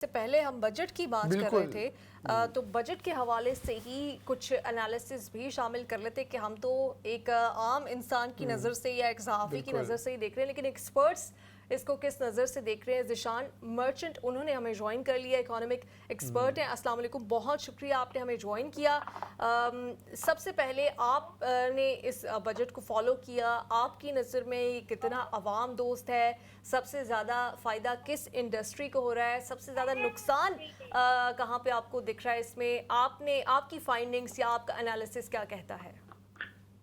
से पहले हम बजट की बात कर रहे बिल्कुल। थे। तो बजट के हवाले से ही कुछ एनालिसिस भी शामिल कर लेते कि हम तो एक आम इंसान की नज़र से या एक सहाफ़ी की बिल्कुल। नज़र से ही देख रहे हैं, लेकिन एक्सपर्ट्स इसको किस नज़र से देख रहे हैं। ज़िशान मर्चेंट उन्होंने हमें ज्वाइन कर लिया, इकोनॉमिक एक्सपर्ट हैं। अस्सलाम वालेकुम, बहुत शुक्रिया आपने हमें ज्वाइन किया। सबसे पहले आपने इस बजट को फॉलो किया, आपकी नज़र में ये कितना आवाम दोस्त है, सबसे ज़्यादा फ़ायदा किस इंडस्ट्री को हो रहा है, सबसे ज़्यादा नुकसान कहाँ पे आपको दिख रहा है इसमें, आपकी फाइंडिंग्स या आपका एनालिसिस क्या कहता है?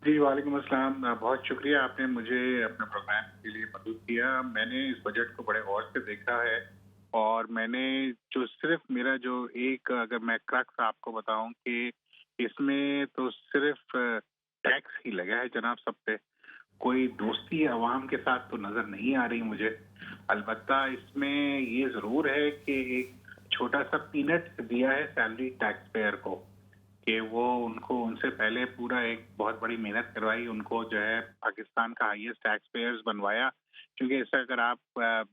जी, वालेकुम अस्सलाम। बहुत शुक्रिया आपने मुझे अपने प्रोग्राम के लिए मदद किया। मैंने इस बजट को बड़े गौर से देखा है और मैंने जो सिर्फ मेरा जो एक अगर मैं क्रक्स आपको बताऊं कि इसमें तो सिर्फ टैक्स ही लगा है जनाब सब पे। कोई दोस्ती अवाम के साथ तो नजर नहीं आ रही मुझे। अलबत्ता इसमें ये जरूर है कि एक छोटा सा पीनट दिया है सैलरी टैक्स पेयर को कि वो उनको उनसे पहले पूरा एक बहुत बड़ी मेहनत करवाई, उनको जो है पाकिस्तान का हाईएस्ट टैक्स पेयर्स बनवाया। क्योंकि ऐसा अगर आप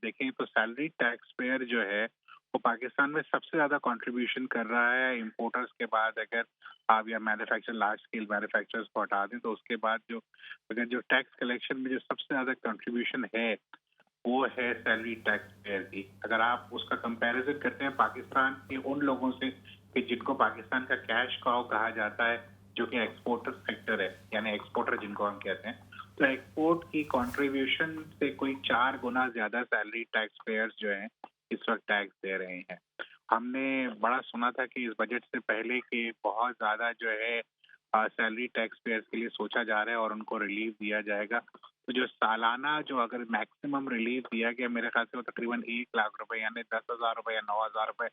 देखें तो सैलरी टैक्स पेयर जो है वो पाकिस्तान में सबसे ज्यादा कंट्रीब्यूशन कर रहा है इंपोर्टर्स के बाद। अगर आप या मैन्युफैक्चर लार्ज स्केल मैन्युफैक्चरर्स को हटा दें तो उसके बाद जो अगर जो टैक्स कलेक्शन में जो सबसे ज्यादा कंट्रीब्यूशन है वो है सैलरी टैक्स पेयर की। अगर आप उसका कंपैरिजन करते हैं पाकिस्तान के उन लोगों से कि जिनको पाकिस्तान का कैश काउ कहा जाता है, जो कि एक्सपोर्टर सेक्टर है, यानी एक्सपोर्टर जिनको हम कहते हैं, तो एक्सपोर्ट की कंट्रीब्यूशन से कोई 4 गुना ज्यादा सैलरी टैक्स पेयर्स जो हैं इस वक्त टैक्स दे रहे हैं। हमने बड़ा सुना था कि इस बजट से पहले कि बहुत ज्यादा जो है सैलरी टैक्स पेयर्स के लिए सोचा जा रहा है और उनको रिलीफ दिया जाएगा। तो जो सालाना जो अगर मैक्सिमम रिलीफ दिया गया मेरे ख्याल से वो तकरीबन 1 लाख रुपए यानी 10,000 रुपए या 9,000 रुपए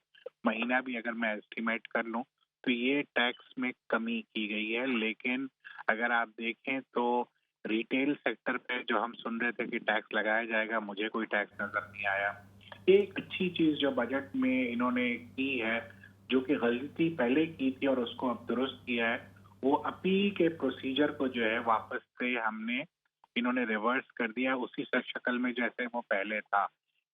महीना भी अगर मैं एस्टिमेट कर लूं तो ये टैक्स में कमी की गई है। लेकिन अगर आप देखें तो रिटेल सेक्टर पे जो हम सुन रहे थे कि टैक्स लगाया जाएगा, मुझे कोई टैक्स नजर नहीं आया। एक अच्छी चीज जो बजट में इन्होंने की है, जो कि गलती पहले की थी और उसको अब दुरुस्त किया है, वो अपील के प्रोसीजर को जो है वापस से हमने इन्होंने रिवर्स कर दिया उसी शक्ल में जैसे वो पहले था।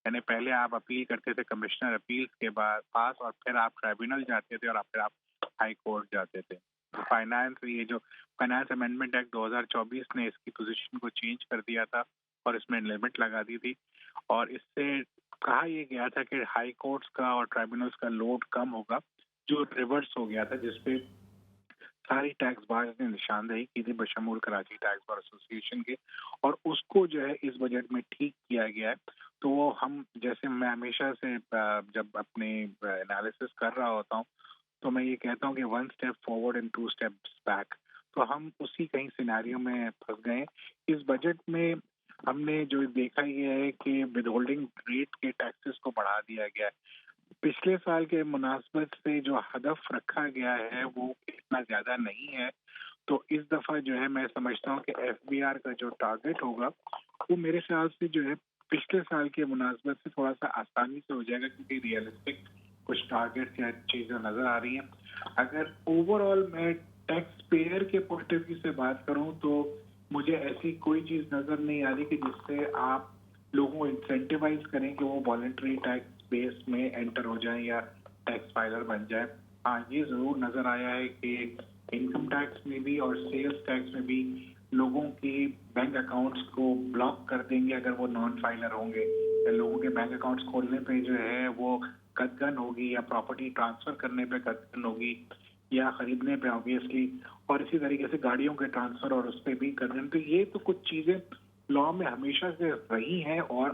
यानी पहले आप अपील करते थे कमिश्नर अपील्स के बाद पास और फिर आप ट्राइब्यूनल जाते थे और फिर आप हाई कोर्ट जाते थे। ये जो फाइनेंस अमेंडमेंट एक्ट 2024 ने इसकी पोजीशन को चेंज कर दिया था और इसमें लिमिट लगा दी थी और इससे कहा यह गया था कि हाई कोर्ट्स का और ट्राइब्यूनल्स का लोड कम होगा, जो रिवर्स हो गया था, जिसपे सारी टैक्स बार ने निशानदेही की थी बशमूल कराची टैक्स बार एसोसिएशन के, और उसको जो है इस बजट में ठीक किया गया है। तो वो हम जैसे मैं हमेशा से जब अपने एनालिसिस कर रहा होता हूँ तो मैं ये कहता हूँ कि 1 step forward and 2 steps back. तो हम उसी कहीं सिनेरियो में फंस गए। इस बजट में हमने जो देखा ये है कि विदहोल्डिंग रेट के टैक्सेस को बढ़ा दिया गया है। पिछले साल के मुनासबत से जो हदफ रखा गया है वो इतना ज्यादा नहीं है। तो इस दफा जो है मैं समझता हूँ कि एफबीआर का जो टारगेट होगा वो मेरे ख्याल से जो है पिछले साल के मुनासबत से थोड़ा सा आसानी से हो जाएगा, क्योंकि रियलिस्टिक कुछ टारगेट या चीजें नजर आ रही हैं। अगर ओवरऑल मैं टैक्स पेयर के पॉइंट ऑफ व्यू से बात करूं तो मुझे ऐसी कोई चीज नजर नहीं आ रही कि जिससे आप लोगों को इंसेंटिवाइज करें कि वो वॉलंटरी टैक्स बेस में एंटर हो जाए या टैक्स फाइलर बन जाए। हाँ, ये जरूर नजर आया है कि इनकम टैक्स में भी और सेल्स टैक्स में भी लोगों की बैंक अकाउंट्स को ब्लॉक कर देंगे अगर वो नॉन फाइलर होंगे, या लोगों के बैंक अकाउंट्स खोलने पे जो है वो कदगन होगी, या प्रॉपर्टी ट्रांसफर करने पे कदगन होगी, या खरीदने पे ऑब्वियसली, और इसी तरीके से गाड़ियों के ट्रांसफर और उस पर भी कदगन। तो ये तो कुछ चीजें लॉ में हमेशा से रही हैं और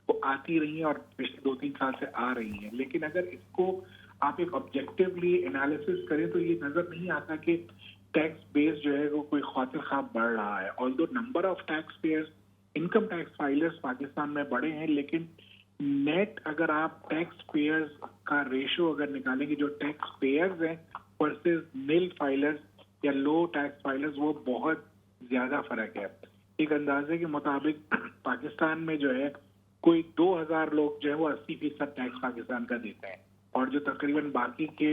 वो आती रही हैं और पिछले 2-3 साल से आ रही हैं। लेकिन अगर इसको आप एक ऑब्जेक्टिवली एनालिसिस करें तो ये नजर नहीं आता कि टैक्स बेस जो है वो कोई खातिर ख्वाह बढ़ रहा है। Although number of tax payers, income tax filers Pakistan में बढ़े हैं, लेकिन नेट अगर आप टैक्स पेयर्स का रेशो अगर निकालेंगे, जो टैक्स पेयर्स हैं वर्सेस नील फाइलर्स या लो टैक्स फाइलर्स, वो बहुत ज्यादा फर्क है। एक अंदाजे के मुताबिक पाकिस्तान में जो है कोई 2,000 लोग जो है वो 80% टैक्स पाकिस्तान का देते हैं, और जो तकरीबन बाकी के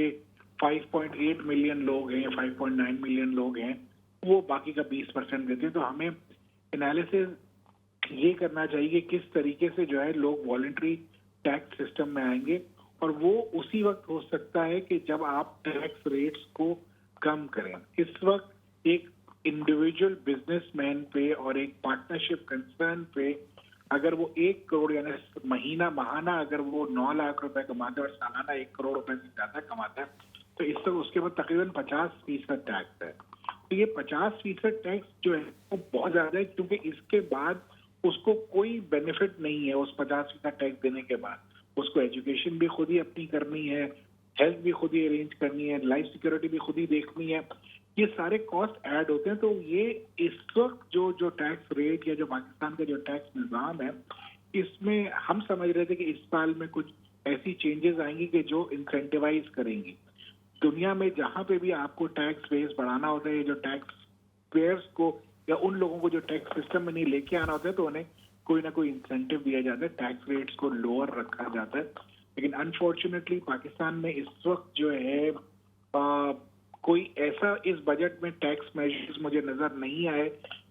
5.8 मिलियन लोग हैं, 5.9 मिलियन लोग हैं, वो बाकी का 20% देते हैं। तो हमें एनालिसिस ये करना चाहिए कि किस तरीके से जो है लोग वॉलंटरी टैक्स सिस्टम में आएंगे और वो उसी वक्त हो सकता है कि जब आप टैक्स रेट्स को कम करें। इस वक्त एक इंडिविजुअल बिजनेसमैन पे और एक पार्टनरशिप कंसर्न पे अगर वो 1 करोड़ यानी महाना अगर वो 9 लाख रुपए कमाता है और सालाना 1 करोड़ रुपए से ज्यादा कमाता है, तो इस वक्त उसके ऊपर तकरीबन 50% टैक्स है। तो ये 50% टैक्स जो है वो बहुत ज्यादा है, क्योंकि इसके बाद उसको कोई बेनिफिट नहीं है उस 50% टैक्स देने के बाद। उसको एजुकेशन भी खुद ही अपनी करनी है, हेल्थ भी खुद ही अरेंज करनी है, लाइफ सिक्योरिटी भी खुद ही देखनी है। ये सारे कॉस्ट ऐड होते हैं। तो ये इस वक्त जो टैक्स रेट या जो पाकिस्तान का जो टैक्स निज़ाम है, इसमें हम समझ रहे थे कि इस साल में कुछ ऐसी चेंजेस आएंगी कि जो इंसेंटिवाइज करेंगी। दुनिया में जहां पे भी आपको टैक्स बेस बढ़ाना होता है, जो टैक्स पेयर्स को या उन लोगों को जो टैक्स सिस्टम में नहीं लेके आना होता है, तो उन्हें कोई ना कोई इंसेंटिव दिया जाता है, टैक्स रेट्स को लोअर रखा जाता है। लेकिन अनफॉर्चुनेटली पाकिस्तान में इस वक्त जो है कोई ऐसा इस बजट में टैक्स मेजर्स मुझे नजर नहीं आए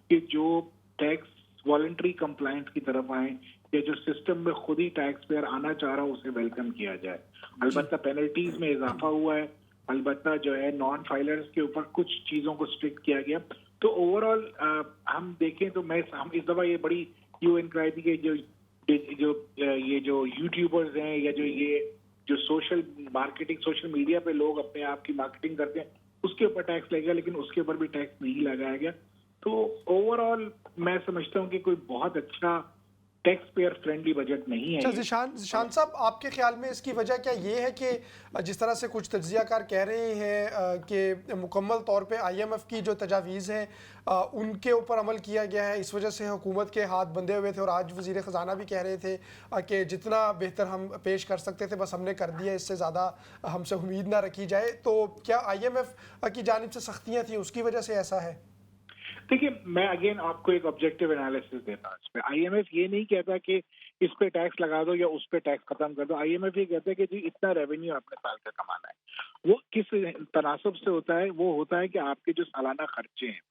कि जो टैक्स वॉलंटरी कंप्लायंस की तरफ आए या जो सिस्टम में खुद ही टैक्स पेयर आना चाह रहा हो उसे वेलकम किया जाए। अलबत्ता पेनल्टीज में इजाफा हुआ है, अलबत्ता जो है नॉन फाइलर्स के ऊपर कुछ चीजों को स्ट्रिक्ट किया गया। तो ओवरऑल हम देखें तो हम इस दफा ये बड़ी यू इनक्राई थी कि जो यूट्यूबर्स हैं या जो सोशल मीडिया पे लोग अपने आप की मार्केटिंग करते हैं उसके ऊपर टैक्स लगेगा, लेकिन उसके ऊपर भी टैक्स नहीं लगाया गया। तो ओवरऑल मैं समझता हूँ कि कोई बहुत अच्छा टैक्स पेयर फ्रेंडली बजट नहीं है। अच्छा ज़िशान साहब, आपके ख्याल में इसकी वजह क्या ये है कि जिस तरह से कुछ तज्ज़ियाकार कह रहे हैं कि मुकम्मल तौर पे IMF की जो तजावीज़ हैं उनके ऊपर अमल किया गया है, इस वजह से हुकूमत के हाथ बंधे हुए थे और आज वज़ीर ख़जाना भी कह रहे थे कि जितना बेहतर हम पेश कर सकते थे बस हमने कर दिया, इससे ज़्यादा हमसे उम्मीद ना रखी जाए। तो क्या IMF की जानिब से सख्तियाँ थी, उसकी वजह से ऐसा है? देखिए, मैं अगेन आपको एक ऑब्जेक्टिव एनालिसिस देता हूँ इसमें। IMF ये नहीं कहता कि इस पे टैक्स लगा दो या उस पे टैक्स खत्म कर दो। IMF ये कहता है कि जी इतना रेवेन्यू आपने साल का कमाना है। वो किस तनासब से होता है? वो होता है कि आपके जो सालाना खर्चे हैं,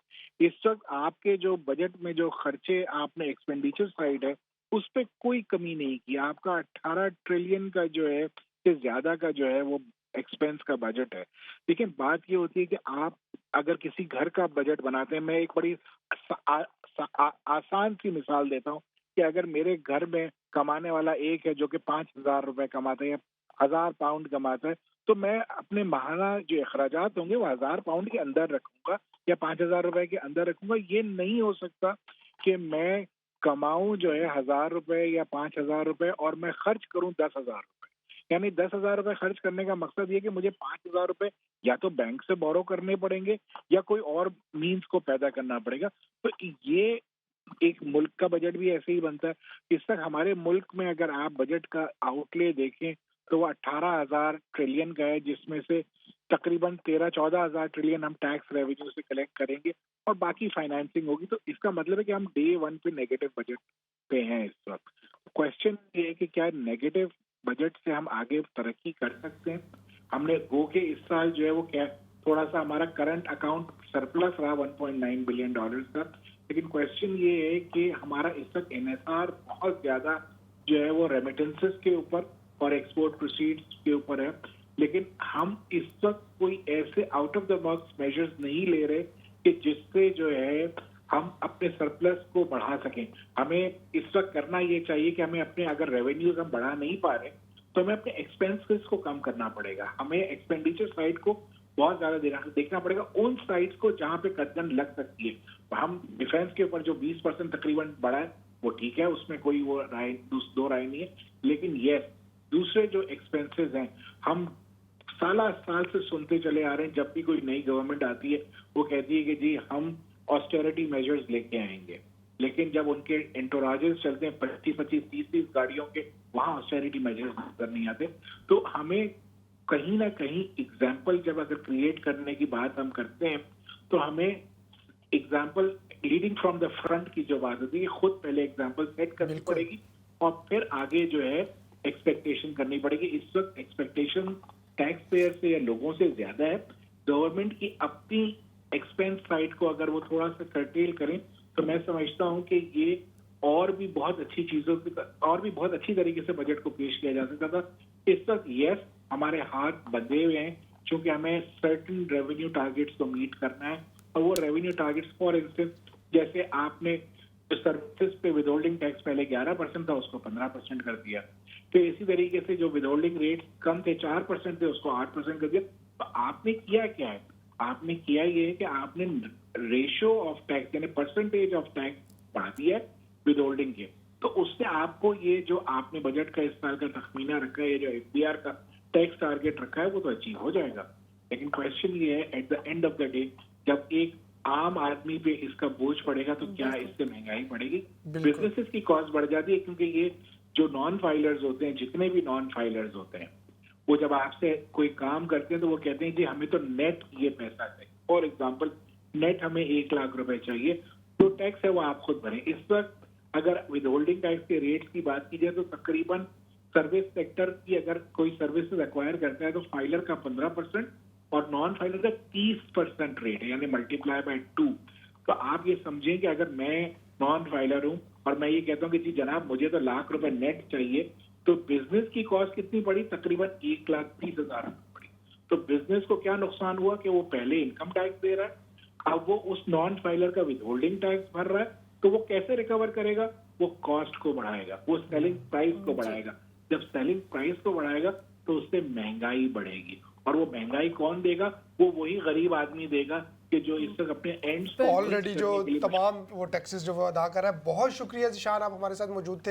इस वक्त आपके जो बजट में जो खर्चे आपने एक्सपेंडिचर साइड है उस पे कोई कमी नहीं की। आपका 18 ट्रिलियन का जो है से ज्यादा का जो है वो एक्सपेंस का बजट है। लेकिन बात ये होती है कि आप अगर किसी घर का बजट बनाते हैं, मैं एक बड़ी आसान सी मिसाल देता हूँ कि अगर मेरे घर में कमाने वाला एक है जो कि 5,000 रुपए कमाता है या 1,000 पाउंड कमाता है, तो मैं अपने माहाना जो अखराजात होंगे वो 1,000 पाउंड के अंदर रखूंगा या 5,000 रुपए के अंदर रखूंगा। ये नहीं हो सकता कि मैं कमाऊं जो है 1,000 रुपए या 5,000 रुपए और मैं खर्च करूं 10,000। यानी 10,000 रुपए खर्च करने का मकसद ये कि मुझे 5,000 रुपए या तो बैंक से बोरो करने पड़ेंगे या कोई और मीन्स को पैदा करना पड़ेगा। तो ये एक मुल्क का बजट भी ऐसे ही बनता है। इस तक हमारे मुल्क में अगर आप बजट का आउटले देखें तो वो 18,000 ट्रिलियन का है, जिसमें से तकरीबन 13-14,000 ट्रिलियन हम टैक्स रेवेन्यू से कलेक्ट करेंगे और बाकी फाइनेंसिंग होगी। तो इसका मतलब है कि हम डे 1 पे नेगेटिव बजट पे हैं इस वक्त। क्वेश्चन ये है कि क्या नेगेटिव बजट से हम आगे तरक्की कर सकते हैं? हमने गो के इस साल जो है वो क्या थोड़ा सा हमारा करंट अकाउंट सरप्लस रहा $1.9 बिलियन का। लेकिन क्वेश्चन ये है कि हमारा इस वक्त NSR बहुत ज्यादा जो है वो रेमिटेंसेस के ऊपर और एक्सपोर्ट प्रोसीड्स के ऊपर है। लेकिन हम इस वक्त कोई ऐसे out of the box measures नहीं ले रहे कि जिससे जो है हम अपने सरप्लस को बढ़ा सकें। हमें इस वक्त करना ये चाहिए कि हमें अपने अगर रेवेन्यूज हम बढ़ा नहीं पा रहे तो हमें अपने एक्सपेंसेस को कम करना पड़ेगा। हमें एक्सपेंडिचर साइड को बहुत ज्यादा देखना पड़ेगा, उन साइड्स को जहां पे कदम लग सकती है। हम डिफेंस के ऊपर जो 20% तकरीबन बढ़ा है वो ठीक है, उसमें कोई वो दो राय नहीं है। लेकिन यस, दूसरे जो एक्सपेंसेस हैं हम साल से सुनते चले आ रहे हैं। जब भी कोई नई गवर्नमेंट आती है वो कहती है कि जी हम ऑस्टेरिटी मेजर्स लेके आएंगे, लेकिन जब उनके एंटोराजेस चलते हैं 25-30 गाड़ियों के, वहां ऑस्टेरिटी मेजर्स नजर नहीं आते। तो हमें कहीं ना कहीं एग्जाम्पल जब अगर क्रिएट करने की बात हम करते हैं तो हमें example leading from the front की जो बात होती है, खुद पहले एग्जाम्पल सेट करनी पड़ेगी और फिर आगे जो है एक्सपेक्टेशन करनी पड़ेगी। इस वक्त एक्सपेक्टेशन टैक्स पेयर से या लोगों से ज्यादा है। गवर्नमेंट की अपनी एक्सपेंस साइड को अगर वो थोड़ा सा कर्टेल करें तो मैं समझता हूं कि ये और भी बहुत अच्छी चीजों और भी बहुत अच्छी तरीके से बजट को पेश किया जा सकता था। इस वक्त यस हमारे हाथ बंधे हुए हैं, क्योंकि हमें सर्टेन रेवेन्यू टारगेट्स को मीट करना है। और वो रेवेन्यू टारगेट्स फॉर इंस्टेंस, जैसे आपने जो सर्विसेज पे विदहोल्डिंग टैक्स पहले 11% था उसको 15% कर दिया, तो इसी तरीके से जो विदहोल्डिंग रेट कम थे 4% थे उसको 8% कर दिया। तो आपने किया क्या है, आपने किया ये है कि आपने रेशियो ऑफ टैक्स यानी परसेंटेज ऑफ टैक्स बढ़ा दिया है विदहोल्डिंग के। तो उससे आपको ये जो आपने बजट का इस साल का तखमीना रखा है, ये जो एफडीआर का टैक्स टारगेट रखा है वो तो अचीव हो जाएगा। लेकिन क्वेश्चन ये है at the end of the day जब एक आम आदमी पे इसका बोझ पड़ेगा तो क्या इससे महंगाई बढ़ेगी? बिजनेसेस की कॉस्ट बढ़ जाती है, क्योंकि ये जो नॉन फाइलर्स होते हैं, जितने भी नॉन फाइलर्स होते हैं, वो जब आपसे कोई काम करते हैं तो वो कहते हैं जी हमें तो नेट ये पैसा चाहिए। फॉर एग्जाम्पल नेट हमें 1 लाख रुपए चाहिए, तो टैक्स है वो आप खुद भरें। इस वक्त अगर विदहोल्डिंग टैक्स के रेट्स की बात की जाए तो तकरीबन सर्विस सेक्टर की अगर कोई सर्विसेज एक्वायर करता है तो फाइलर का 15% और नॉन फाइलर का 30% रेट है, यानी मल्टीप्लाई बाय 2। तो आप ये समझें कि अगर मैं नॉन फाइलर हूं और मैं ये कहता हूं कि जी जनाब मुझे तो लाख रुपए नेट चाहिए, तो बिजनेस की कॉस्ट कितनी पड़ी? तकरीबन 1,30,000 पड़ी। तो बिजनेस को क्या नुकसान हुआ कि वो पहले इनकम टैक्स दे रहा है, अब वो उस नॉन फाइलर का विदहोल्डिंग टैक्स भर रहा है, तो वो कैसे रिकवर करेगा? वो कॉस्ट को बढ़ाएगा, वो सेलिंग प्राइस को बढ़ाएगा। जब सेलिंग प्राइस को बढ़ाएगा तो उससे महंगाई बढ़ेगी, और वो महंगाई कौन देगा? वो वही गरीब आदमी देगा कि जो इस वक्त अपने एंड्स ऑलरेडी जो तमाम वो टैक्सेस जो वो अदा कर रहा है। बहुत शुक्रिया ज़ीशान, आप हमारे साथ मौजूद थे।